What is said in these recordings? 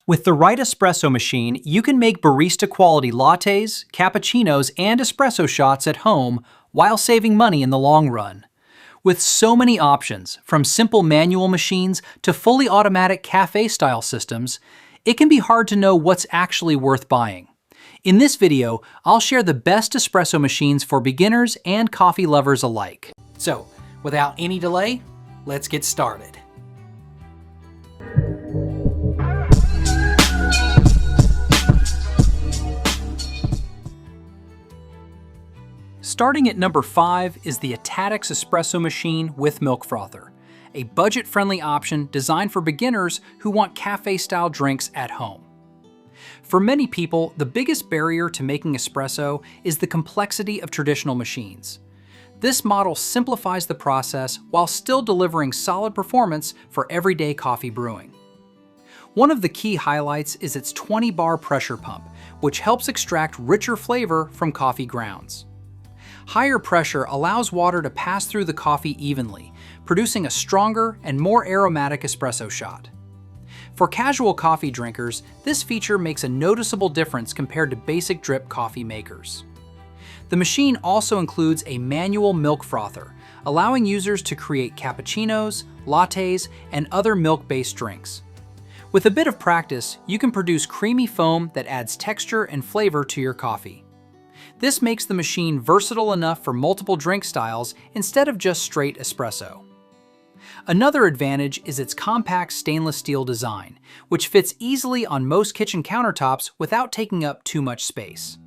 With the right espresso machine, you can make barista-quality lattes, cappuccinos, and espresso shots at home while saving money in the long run. With so many options, from simple manual machines to fully automatic cafe-style systems, it can be hard to know what's actually worth buying. In this video, I'll share the best espresso machines for beginners and coffee lovers alike. So, without any delay, let's get started. Starting at number 5 is the Atadex espresso machine with milk frother, a budget-friendly option designed for beginners who want cafe-style drinks at home. For many people, the biggest barrier to making espresso is the complexity of traditional machines. This model simplifies the process while still delivering solid performance for everyday coffee brewing. One of the key highlights is its 20-bar pressure pump, which helps extract richer flavor from coffee grounds. Higher pressure allows water to pass through the coffee evenly, producing a stronger and more aromatic espresso shot. For casual coffee drinkers, this feature makes a noticeable difference compared to basic drip coffee makers. The machine also includes a manual milk frother, allowing users to create cappuccinos, lattes, and other milk-based drinks. With a bit of practice, you can produce creamy foam that adds texture and flavor to your coffee. This makes the machine versatile enough for multiple drink styles instead of just straight espresso. Another advantage is its compact stainless steel design, which fits easily on most kitchen countertops without taking up too much space.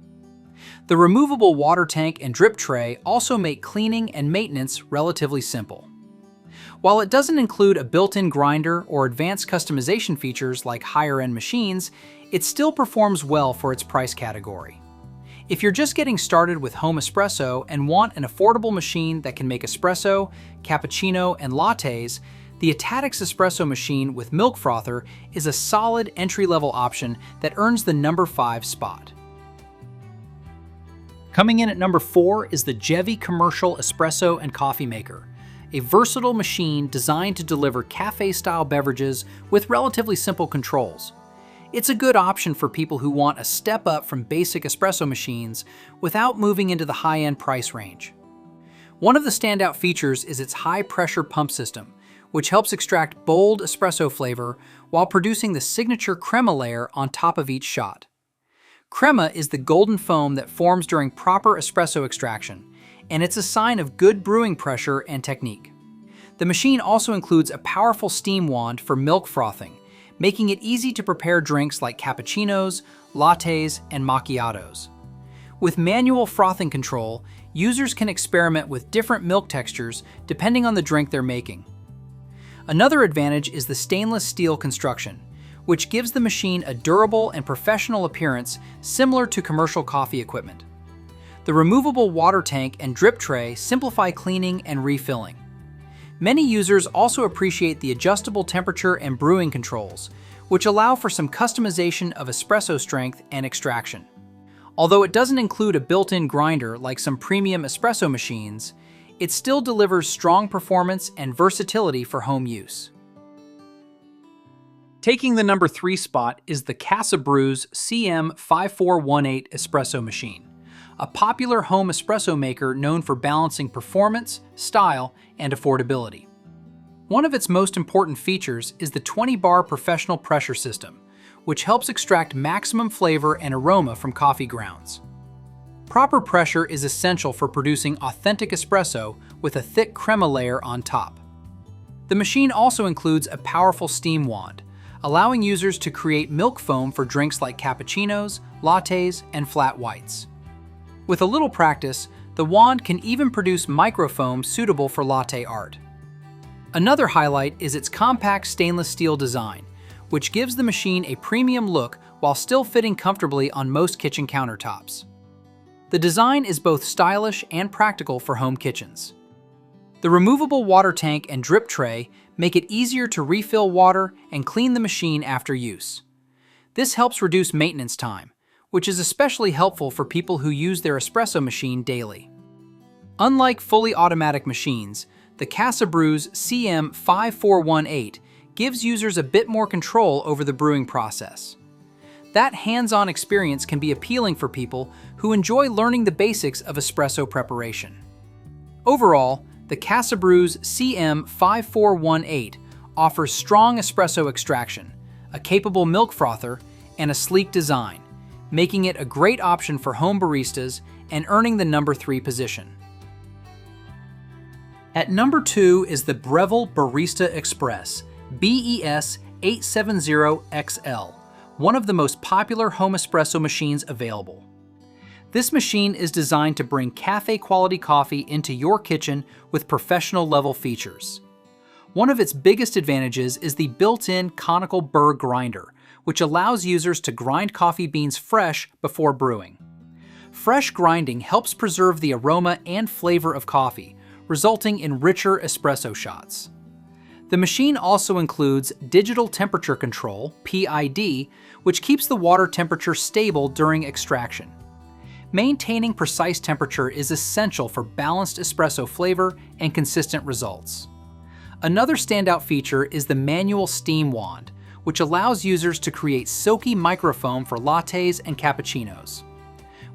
The removable water tank and drip tray also make cleaning and maintenance relatively simple. While it doesn't include a built-in grinder or advanced customization features like higher-end machines, it still performs well for its price category. If you're just getting started with home espresso and want an affordable machine that can make espresso, cappuccino, and lattes, the Atadex espresso machine with milk frother is a solid entry-level option that earns the number 5 spot. Coming in at number 4 is the Jevy commercial espresso and coffee maker, a versatile machine designed to deliver cafe-style beverages with relatively simple controls. It's a good option for people who want a step up from basic espresso machines without moving into the high-end price range. One of the standout features is its high-pressure pump system, which helps extract bold espresso flavor while producing the signature crema layer on top of each shot. Crema is the golden foam that forms during proper espresso extraction, and it's a sign of good brewing pressure and technique. The machine also includes a powerful steam wand for milk frothing, making it easy to prepare drinks like cappuccinos, lattes, and macchiatos. With manual frothing control, users can experiment with different milk textures depending on the drink they're making. Another advantage is the stainless steel construction, which gives the machine a durable and professional appearance similar to commercial coffee equipment. The removable water tank and drip tray simplify cleaning and refilling. Many users also appreciate the adjustable temperature and brewing controls, which allow for some customization of espresso strength and extraction. Although it doesn't include a built-in grinder like some premium espresso machines, it still delivers strong performance and versatility for home use. Taking the number 3 spot is the Casabru's CM5418 espresso machine, a popular home espresso maker known for balancing performance, style, and affordability. One of its most important features is the 20-bar professional pressure system, which helps extract maximum flavor and aroma from coffee grounds. Proper pressure is essential for producing authentic espresso with a thick crema layer on top. The machine also includes a powerful steam wand, allowing users to create milk foam for drinks like cappuccinos, lattes, and flat whites. With a little practice, the wand can even produce microfoam suitable for latte art. Another highlight is its compact stainless steel design, which gives the machine a premium look while still fitting comfortably on most kitchen countertops. The design is both stylish and practical for home kitchens. The removable water tank and drip tray make it easier to refill water and clean the machine after use. This helps reduce maintenance time, which is especially helpful for people who use their espresso machine daily. Unlike fully automatic machines, the Casabru's CM5418 gives users a bit more control over the brewing process. That hands-on experience can be appealing for people who enjoy learning the basics of espresso preparation. Overall, the Casabru's CM5418 offers strong espresso extraction, a capable milk frother, and a sleek design, making it a great option for home baristas and earning the number 3 position. At number 2 is the Brevel Barista Express BES 870XL, one of the most popular home espresso machines available. This machine is designed to bring cafe-quality coffee into your kitchen with professional-level features. One of its biggest advantages is the built-in conical burr grinder, which allows users to grind coffee beans fresh before brewing. Fresh grinding helps preserve the aroma and flavor of coffee, resulting in richer espresso shots. The machine also includes digital temperature control, PID, which keeps the water temperature stable during extraction. Maintaining precise temperature is essential for balanced espresso flavor and consistent results. Another standout feature is the manual steam wand, which allows users to create silky microfoam for lattes and cappuccinos.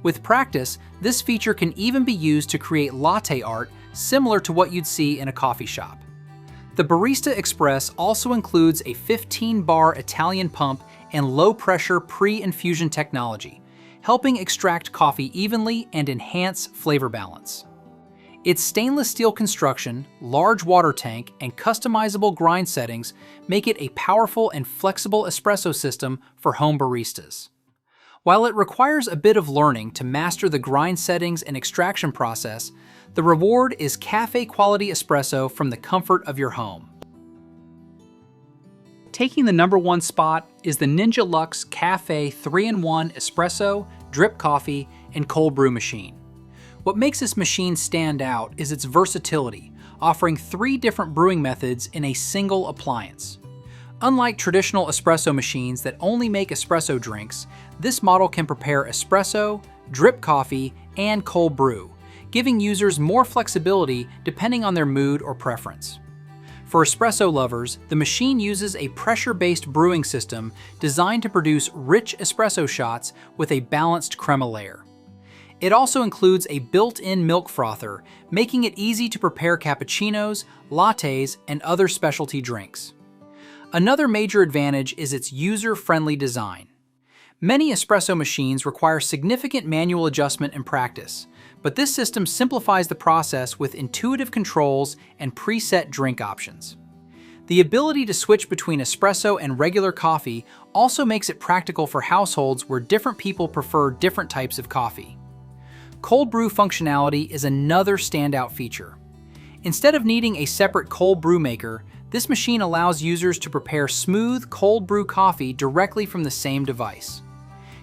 With practice, this feature can even be used to create latte art similar to what you'd see in a coffee shop. The Barista Express also includes a 15-bar Italian pump and low-pressure pre-infusion technology, helping extract coffee evenly and enhance flavor balance. Its stainless steel construction, large water tank, and customizable grind settings make it a powerful and flexible espresso system for home baristas. While it requires a bit of learning to master the grind settings and extraction process, the reward is cafe-quality espresso from the comfort of your home. Taking the number 1 spot is the Ninja Luxe Cafe 3-in-1 Espresso, Drip Coffee, and Cold Brew machine. What makes this machine stand out is its versatility, offering 3 different brewing methods in a single appliance. Unlike traditional espresso machines that only make espresso drinks, this model can prepare espresso, drip coffee, and cold brew, giving users more flexibility depending on their mood or preference. For espresso lovers, the machine uses a pressure-based brewing system designed to produce rich espresso shots with a balanced crema layer. It also includes a built-in milk frother, making it easy to prepare cappuccinos, lattes, and other specialty drinks. Another major advantage is its user-friendly design. Many espresso machines require significant manual adjustment and practice, but this system simplifies the process with intuitive controls and preset drink options. The ability to switch between espresso and regular coffee also makes it practical for households where different people prefer different types of coffee. Cold brew functionality is another standout feature. Instead of needing a separate cold brew maker, this machine allows users to prepare smooth cold brew coffee directly from the same device.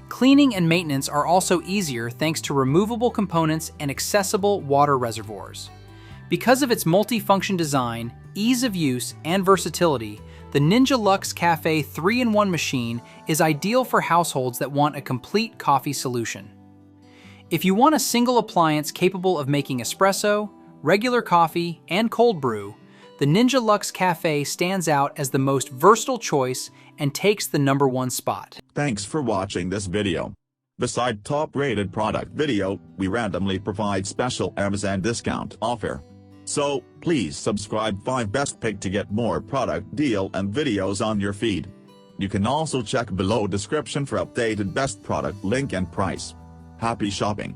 Cleaning and maintenance are also easier thanks to removable components and accessible water reservoirs. Because of its multi-function design, ease of use, and versatility, the Ninja Luxe Cafe 3-in-1 machine is ideal for households that want a complete coffee solution. If you want a single appliance capable of making espresso, regular coffee, and cold brew, the Ninja Luxe Cafe stands out as the most versatile choice and takes the number 1 spot. Thanks for watching this video. Beside top-rated product video, we randomly provide special Amazon discount offer. So, please subscribe 5 Best Pick to get more product deal and videos on your feed. You can also check below description for updated best product link and price. Happy shopping!